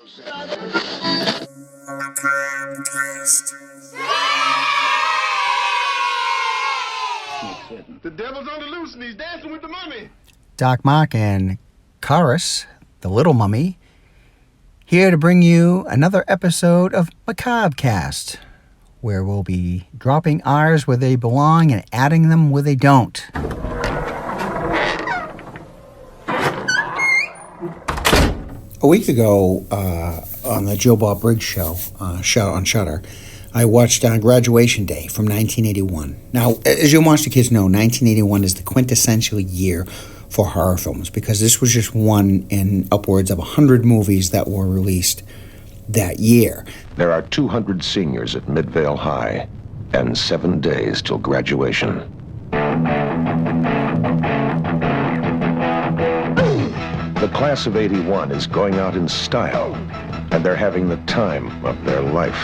The devil's on the loose and he's dancing with the mummy. Doc Mark and Chorus, the Little Mummy, here to bring you another episode of Macabre Cast, where we'll be dropping R's where they belong and adding them where they don't. A week ago, on the Joe Bob Briggs show on Shudder, I watched Graduation Day from 1981. Now, as you monster kids know, 1981 is the quintessential year for horror films because this was just one in upwards of 100 movies that were released that year. There are 200 seniors at Midvale High and 7 days till graduation. The class of 81 is going out in style, and they're having the time of their life.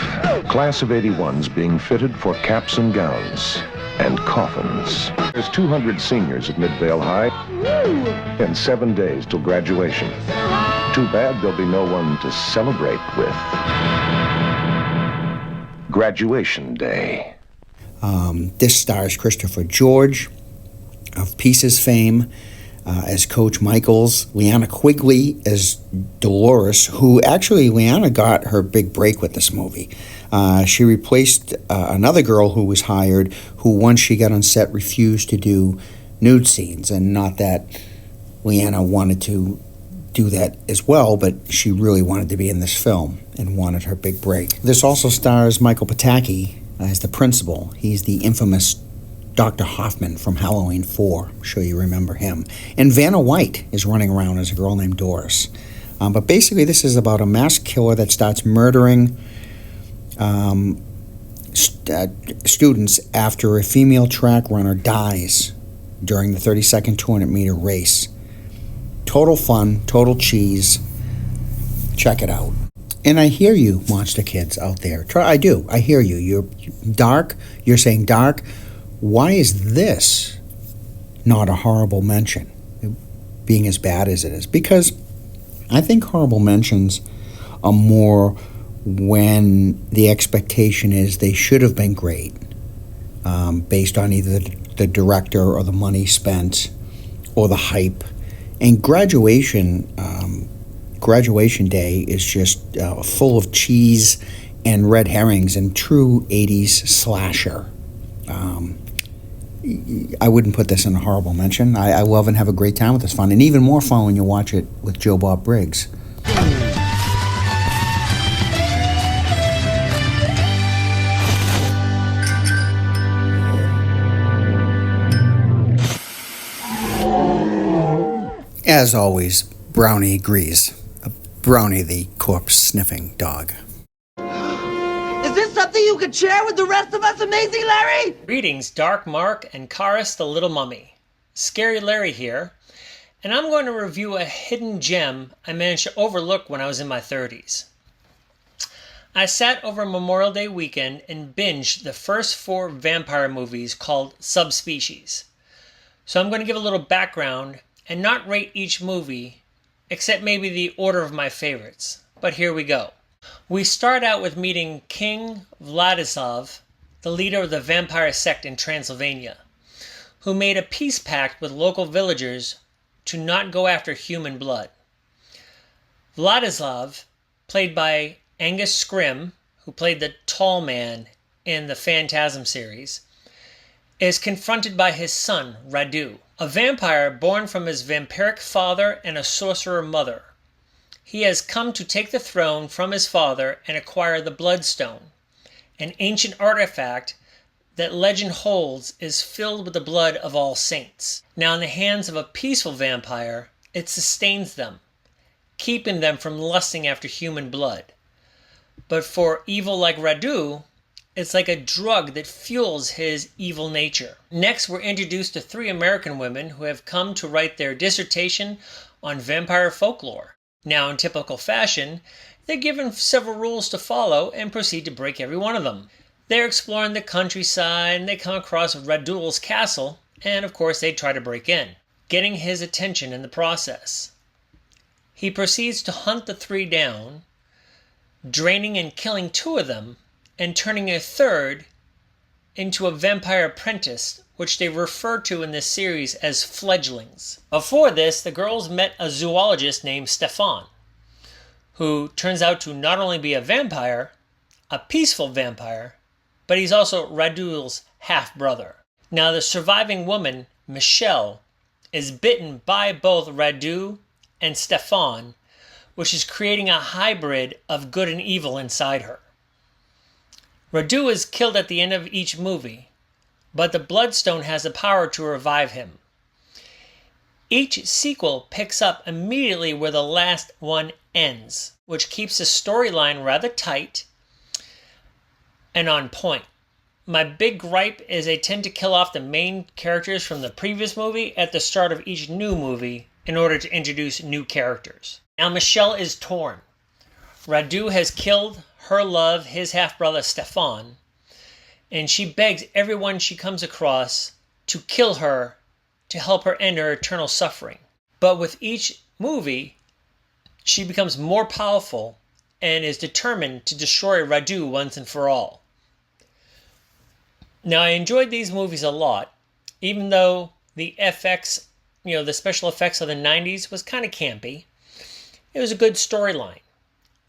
Class of 81's being fitted for caps and gowns and coffins. There's 200 seniors at Midvale High and 7 days till graduation. Too bad there'll be no one to celebrate with. Graduation Day. This stars Christopher George of Pieces fame as Coach Michaels, Leanna Quigley as Dolores, who actually Leanna got her big break with this movie. She replaced another girl who was hired, who once she got on set refused to do nude scenes, and not that Leanna wanted to do that as well, but she really wanted to be in this film and wanted her big break. This also stars Michael Pataki as the principal. He's the infamous Dr. Hoffman from Halloween 4. I'm sure you remember him. And Vanna White is running around as a girl named Doris. But basically this is about a mass killer that starts murdering students after a female track runner dies during the 30-second 200-meter race. Total fun, total cheese. Check it out. And I hear you, monster kids out there. I do. I hear you. You're dark. You're saying dark. Why is this not a horrible mention, being as bad as it is? Because I think horrible mentions are more when the expectation is they should have been great, based on either the director or the money spent or the hype. And Graduation Day is just full of cheese and red herrings and true 80s slasher. I wouldn't put this in a horrible mention. I love and have a great time with this fun, and even more fun when you watch it with Joe Bob Briggs. As always, Brownie agrees. Brownie, the corpse-sniffing dog. Is this something you can share with the rest of us, Amazing Larry? Greetings, Dark Mark and Chorus, the Little Mummy. Scary Larry here, and I'm going to review a hidden gem I managed to overlook when I was in my 30s. I sat over Memorial Day weekend and binged the first 4 vampire movies called Subspecies. So I'm going to give a little background and not rate each movie, except maybe the order of my favorites. But here we go. We start out with meeting King Vladislav, the leader of the vampire sect in Transylvania, who made a peace pact with local villagers to not go after human blood. Vladislav, played by Angus Scrimm, who played the tall man in the Phantasm series, is confronted by his son, Radu, a vampire born from his vampiric father and a sorcerer mother. He has come to take the throne from his father and acquire the Bloodstone, an ancient artifact that legend holds is filled with the blood of all saints. Now, in the hands of a peaceful vampire, it sustains them, keeping them from lusting after human blood. But for evil like Radu, it's like a drug that fuels his evil nature. Next, we're introduced to 3 American women who have come to write their dissertation on vampire folklore. Now, in typical fashion, they're given several rules to follow and proceed to break every one of them. They're exploring the countryside and they come across Radul's castle, and of course they try to break in, getting his attention in the process. He proceeds to hunt the 3 down, draining and killing 2 of them, and turning a third into a vampire apprentice, which they refer to in this series as fledglings. Before this, the girls met a zoologist named Stefan, who turns out to not only be a vampire, a peaceful vampire, but he's also Radul's half-brother. Now, the surviving woman, Michelle, is bitten by both Radu and Stefan, which is creating a hybrid of good and evil inside her. Radu is killed at the end of each movie, but the Bloodstone has the power to revive him. Each sequel picks up immediately where the last one ends, which keeps the storyline rather tight and on point. My big gripe is they tend to kill off the main characters from the previous movie at the start of each new movie in order to introduce new characters. Now Michelle is torn. Radu has killed her love, his half-brother Stefan, and she begs everyone she comes across to kill her to help her end her eternal suffering. But with each movie, she becomes more powerful and is determined to destroy Radu once and for all. Now, I enjoyed these movies a lot, even though the FX, the special effects of the 90s was kind of campy. It was a good storyline.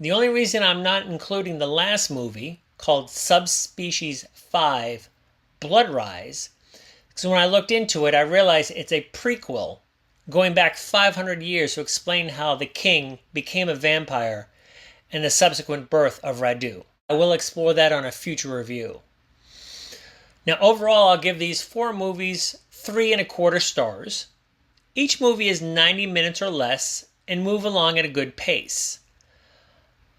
The only reason I'm not including the last movie, called Subspecies 5, Blood Rise, because when I looked into it, I realized it's a prequel going back 500 years to explain how the king became a vampire and the subsequent birth of Radu. I will explore that on a future review. Now, overall, I'll give these 4 movies 3.25 stars. Each movie is 90 minutes or less and move along at a good pace.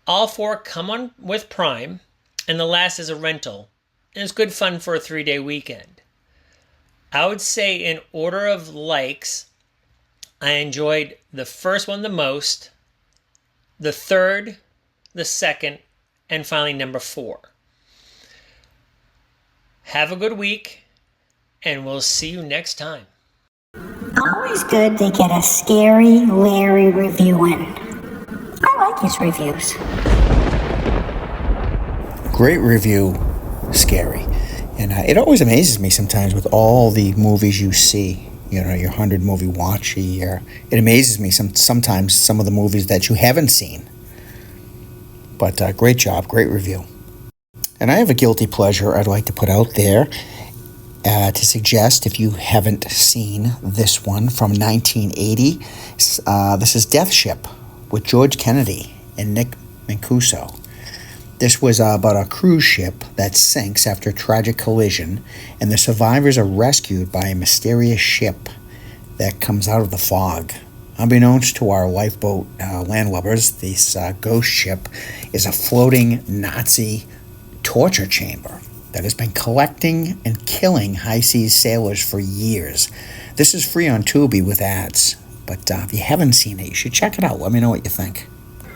All 4 come on with Prime, and the last is a rental, and it's good fun for a 3-day weekend. I would say in order of likes, I enjoyed the first one the most, the third, the second, and finally number 4. Have a good week, and we'll see you next time. Always good to get a scary Larry review in. I like his reviews. Great review, Scary. And it always amazes me sometimes with all the movies you see, your 100 movie watch a year. It amazes me sometimes some of the movies that you haven't seen. But great job, great review. And I have a guilty pleasure I'd like to put out there to suggest if you haven't seen this one from 1980. This is Death Ship with George Kennedy and Nick Mancuso. This was about a cruise ship that sinks after a tragic collision, and the survivors are rescued by a mysterious ship that comes out of the fog. Unbeknownst to our lifeboat landlubbers, this ghost ship is a floating Nazi torture chamber that has been collecting and killing high seas sailors for years. This is free on Tubi with ads, but if you haven't seen it, you should check it out. Let me know what you think.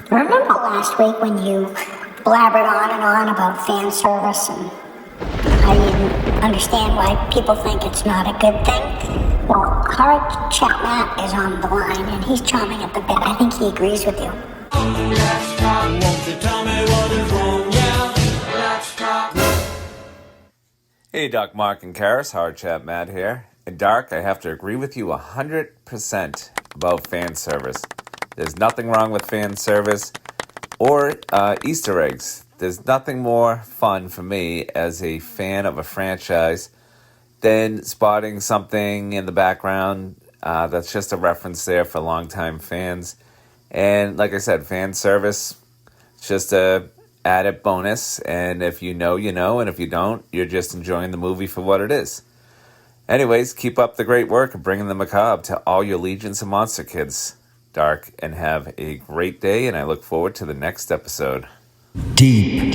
Remember last week when you blabbered on and on about fan service and how you didn't understand why people think it's not a good thing? Well, Hard Chat Matt is on the line and he's chomping at the bit. I think he agrees with you. Let's talk. Won't you tell me what is wrong? Yeah, let's talk. Hey, Doc Mark and Karis, Hard Chat Matt here. And Dark, I have to agree with you 100% about fan service. There's nothing wrong with fan service or Easter eggs. There's nothing more fun for me as a fan of a franchise than spotting something in the background that's just a reference there for longtime fans. And like I said, fan service, it's just a added bonus. And if you know, you know. And if you don't, you're just enjoying the movie for what it is. Anyways, keep up the great work of bringing the macabre to all your legions of monster kids. Dark, and have a great day, and I look forward to the next episode. Deep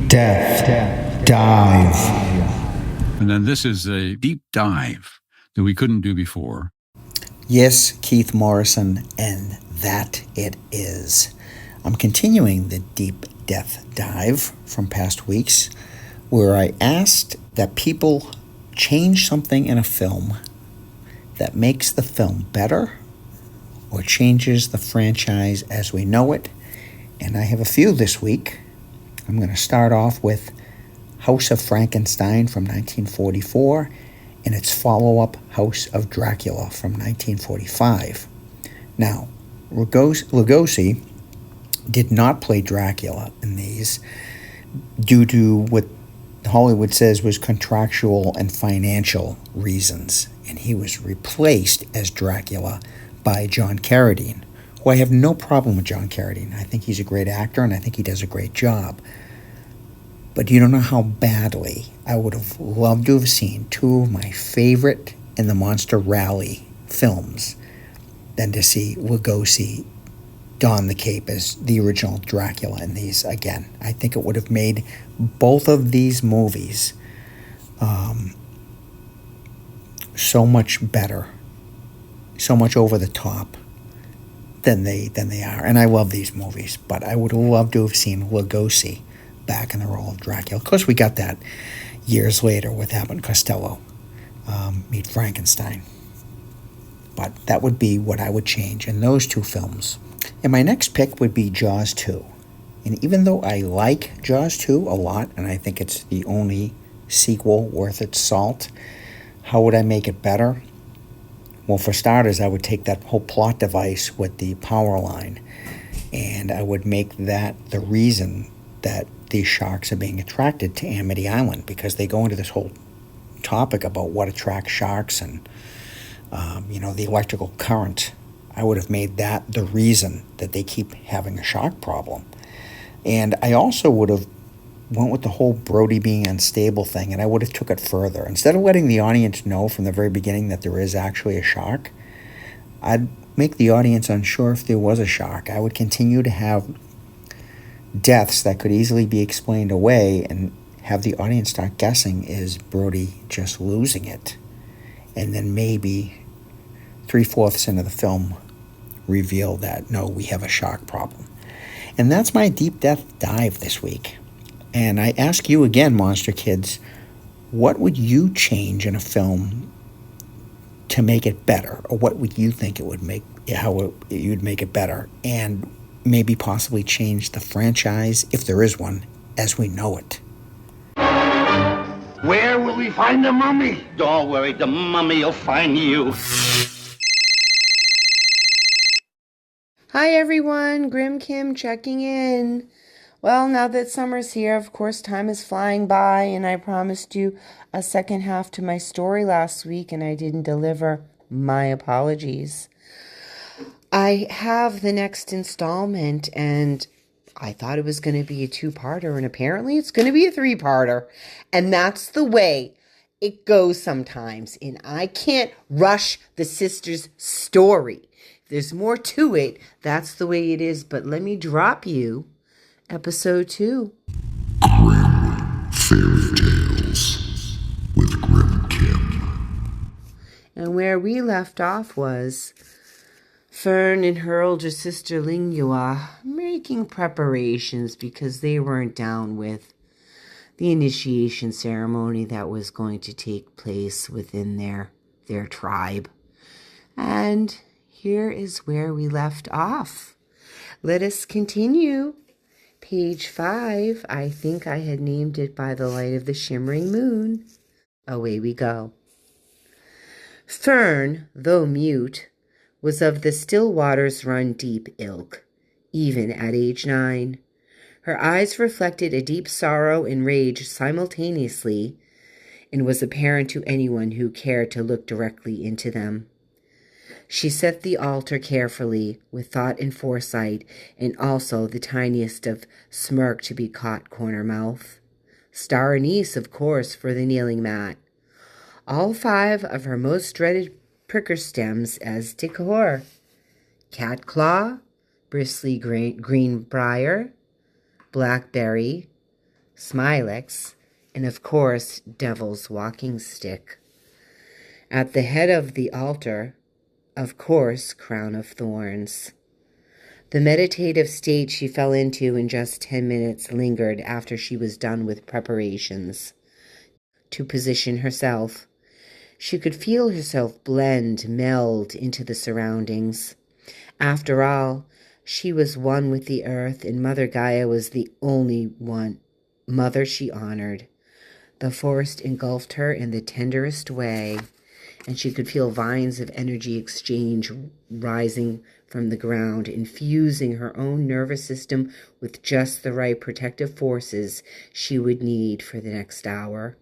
Death Dive. And then this is a deep dive that we couldn't do before. Yes, Keith Morrison, and that it is. I'm continuing the deep death dive from past weeks, where I asked that people change something in a film that makes the film better or changes the franchise as we know it. And I have a few this week. I'm going to start off with House of Frankenstein from 1944 and its follow-up House of Dracula from 1945. Now, Lugosi did not play Dracula in these due to what Hollywood says was contractual and financial reasons, and he was replaced as Dracula by John Carradine, who I have no problem with John Carradine. I think he's a great actor, and I think he does a great job. But you don't know how badly I would have loved to have seen two of my favorite in the Monster Rally films than to see Lugosi don the cape as the original Dracula in these again. I think it would have made both of these movies so much better, so much over the top than they are. And I love these movies, but I would have loved to have seen Lugosi back in the role of Dracula. Of course, we got that years later with Abbott and Costello meet Frankenstein. But that would be what I would change in those two films. And my next pick would be Jaws 2. And even though I like Jaws 2 a lot, and I think it's the only sequel worth its salt, how would I make it better? Well, for starters, I would take that whole plot device with the power line, and I would make that the reason that these sharks are being attracted to Amity Island, because they go into this whole topic about what attracts sharks and, the electrical current. I would have made that the reason that they keep having a shark problem. And I also would have went with the whole Brody being unstable thing, and I would have took it further. Instead of letting the audience know from the very beginning that there is actually a shark, I'd make the audience unsure if there was a shark. I would continue to have deaths that could easily be explained away and have the audience start guessing, is Brody just losing it? And then maybe 3/4 into the film reveal that, no, we have a shark problem. And that's my deep death dive this week. And I ask you again, Monster Kids, what would you change in a film to make it better? Or what would you think it would make, you'd make it better? And maybe possibly change the franchise, if there is one, as we know it. Where will we find the mummy? Don't worry, the mummy will find you. Hi everyone, Grim Kim checking in. Well, now that summer's here, of course, time is flying by, and I promised you a second half to my story last week, and I didn't deliver. My apologies. I have the next installment, and I thought it was going to be a 2-parter, and apparently it's going to be a 3-parter. And that's the way it goes sometimes, and I can't rush the sister's story. If there's more to it, that's the way it is. But let me drop you episode 2. Grim Fairy Tales with Grim Kim. And where we left off was Fern and her older sister Lingua making preparations because they weren't down with the initiation ceremony that was going to take place within their tribe. And here is where we left off. Let us continue. Page 5, I think I had named it By the Light of the Shimmering Moon. Away we go. Fern, though mute, was of the still waters run deep ilk, even at age 9. Her eyes reflected a deep sorrow and rage simultaneously, and was apparent to anyone who cared to look directly into them. She set the altar carefully, with thought and foresight, and also the tiniest of smirk to be caught corner mouth. Star anise, of course, for the kneeling mat. All 5 of her most dreaded pricker stems as decor. Cat claw, bristly greenbrier, blackberry, smilex, and of course, devil's walking stick. At the head of the altar, of course, crown of thorns. The meditative state she fell into in just 10 minutes lingered after she was done with preparations. To position herself, she could feel herself meld into the surroundings. After all, She was one with the earth, and Mother Gaia was the only mother she honored. The forest engulfed her in the tenderest way, and she could feel vines of energy exchange rising from the ground, infusing her own nervous system with just the right protective forces she would need for the next hour.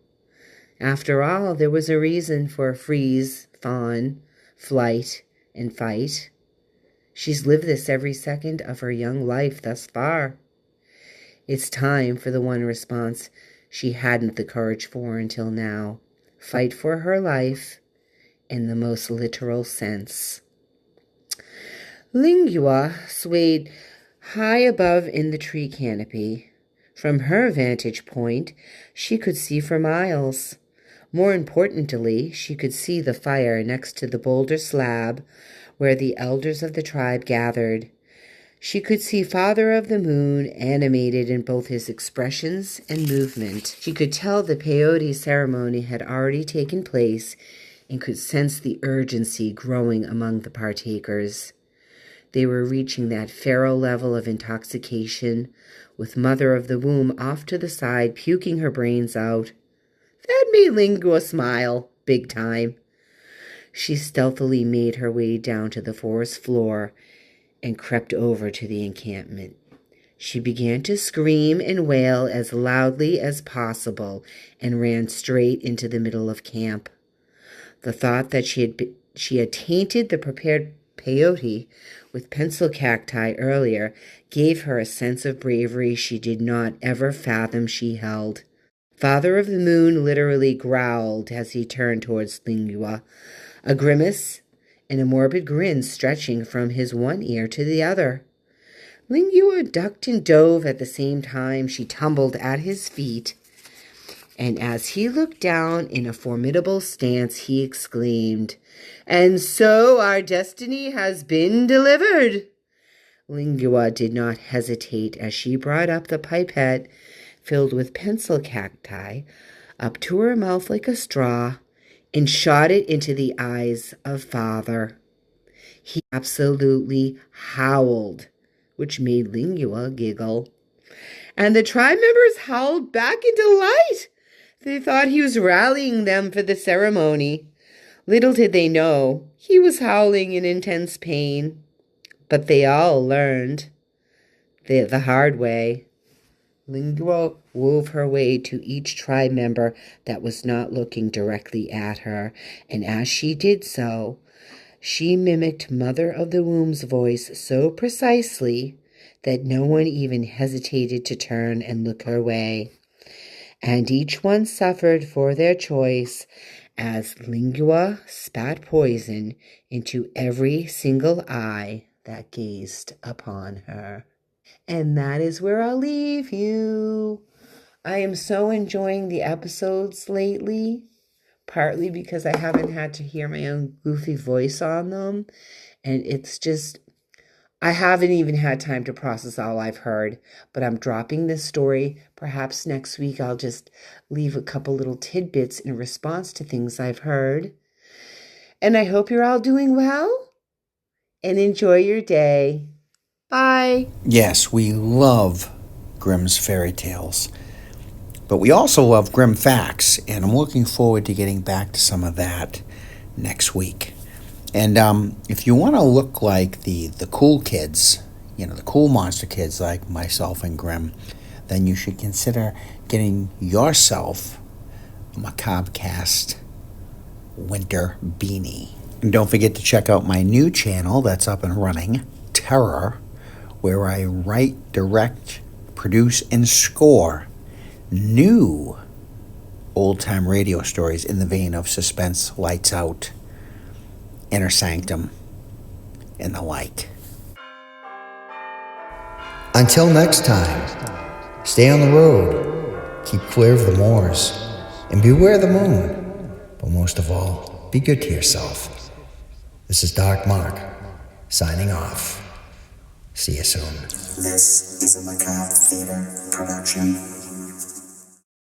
After all, there was a reason for freeze, fawn, flight, and fight. She's lived this every second of her young life thus far. It's time for the one response she hadn't the courage for until now. Fight for her life in the most literal sense. Lingua swayed high above in the tree canopy. From her vantage point, she could see for miles. More importantly, she could see the fire next to the boulder slab where the elders of the tribe gathered. She could see Father of the Moon animated in both his expressions and movement. She could tell the peyote ceremony had already taken place and could sense the urgency growing among the partakers. They were reaching that feral level of intoxication, with Mother of the Womb off to the side, puking her brains out. That made Lingua smile, big time. She stealthily made her way down to the forest floor and crept over to the encampment. She began to scream and wail as loudly as possible and ran straight into the middle of camp. The thought that she had tainted the prepared peyote with pencil cacti earlier gave her a sense of bravery she did not ever fathom she held. Father of the Moon literally growled as he turned towards Lingua, a grimace and a morbid grin stretching from his one ear to the other. Lingua ducked and dove at the same time. She tumbled at his feet, and as he looked down in a formidable stance, he exclaimed, "And so our destiny has been delivered." Lingua did not hesitate as she brought up the pipette filled with pencil cacti up to her mouth like a straw and shot it into the eyes of Father. He absolutely howled, which made Lingua giggle. And the tribe members howled back in delight. They thought he was rallying them for the ceremony. Little did they know he was howling in intense pain. But they all learned the hard way. Lingua wove her way to each tribe member that was not looking directly at her, and as she did so, she mimicked Mother of the Womb's voice so precisely that no one even hesitated to turn and look her way. And each one suffered for their choice as Lingua spat poison into every single eye that gazed upon her. And that is where I'll leave you. I am so enjoying the episodes lately, partly because I haven't had to hear my own goofy voice on them. And it's just, I haven't even had time to process all I've heard. But I'm dropping this story. Perhaps next week I'll just leave a couple little tidbits in response to things I've heard. And I hope you're all doing well and enjoy your day. Bye. Yes, we love Grimm's fairy tales, but we also love Grimm facts, and I'm looking forward to getting back to some of that next week. And if you want to look like the cool kids, the cool monster kids like myself and Grimm, then you should consider getting yourself a Macabre Cast winter beanie. And don't forget to check out my new channel that's up and running, Terror, where I write, direct, produce, and score new old-time radio stories in the vein of Suspense, Lights Out, Inner Sanctum, and the like. Until next time, stay on the road, keep clear of the moors, and beware the moon. But most of all, be good to yourself. This is Dark Mark, signing off. See you soon. This is a Macabre Theater production.